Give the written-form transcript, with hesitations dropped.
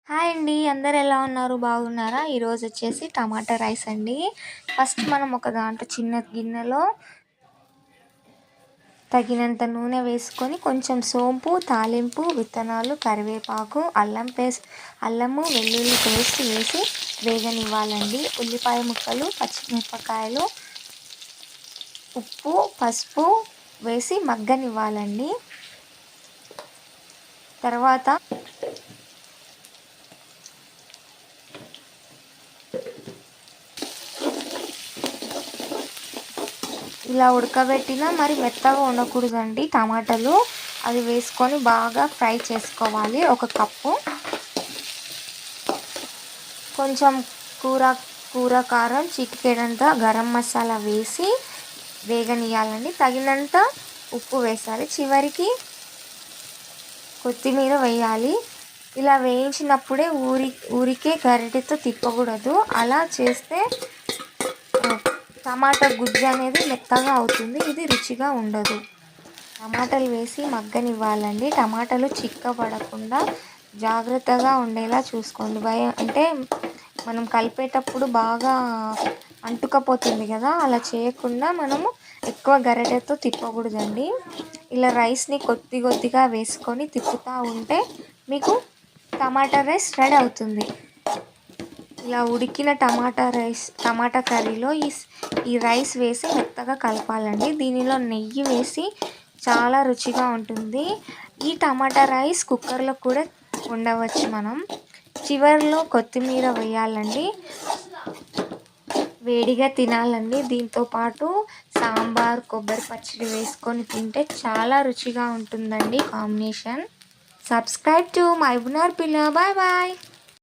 Hi అండి. అందరు ఎలా ఉన్నారు? బాగున్నారా? ఈరోజు వచ్చేసి టమాటా రైస్ అండి. ఫస్ట్ మనం ఒక దాంట్లో చిన్న గిన్నెలో తగినంత నూనె వేసుకొని కొంచెం సోంపు, తాలింపు, విత్తనాలు, కరివేపాకు, అల్లము వెల్లుల్లి పేస్ట్ వేసి వేగనివ్వాలండి. ఉల్లిపాయ ముక్కలు, పచ్చిమిరపకాయలు, ఉప్పు, పసుపు వేసి మగ్గనివ్వాలండి. తర్వాత ఇలా ఉడకబెట్టినా మరి మెత్తగా ఉండకూడదండి టమాటాలు. అది వేసుకొని బాగా ఫ్రై చేసుకోవాలి. ఒక కప్పు కొంచెం కూర కారం, చిటికెడంత గరం మసాలా వేసి వేగనియాలండి. తగినంత ఉప్పు వేసాలి. చివరికి కొత్తిమీర వేయాలి. ఇలా వేయించినప్పుడే ఊరికే గరిటెతో తిప్పకూడదు. అలా చేస్తే టమాటా గుజ్జు అనేది మెత్తగా అవుతుంది. ఇది రుచిగా ఉండదు. టమాటాలు వేసి మగ్గనివ్వాలండి. టమాటాలు చిక్కబడకుండా జాగ్రత్తగా ఉండేలా చూసుకోండి. అంటే మనం కలిపేటప్పుడు బాగా అంటుకపోతుంది కదా, అలా చేయకుండా మనము ఎక్కువ గరిటెతో తిప్పకూడదండి. ఇలా రైస్ని కొద్దిగా వేసుకొని తిప్పుతూ ఉంటే మీకు టమాటా రైస్ రెడీ అవుతుంది. ఇలా ఉడికిన టమాటా కర్రీలో ఈ రైస్ వేసి మెత్తగా కలపాలండి. దీనిలో నెయ్యి వేసి చాలా రుచిగా ఉంటుంది. ఈ టమాటా రైస్ కుక్కర్లో కూడా వండవచ్చు మనం. చివరిలో కొత్తిమీర వేయాలండి. వేడిగా తినాలండి. దీంతోపాటు సాంబార్, కొబ్బరి పచ్చడి వేసుకొని తింటే చాలా రుచిగా ఉంటుందండి కాంబినేషన్. సబ్స్క్రైబ్ టు మైబునార్ పిల్ల. Bye bye.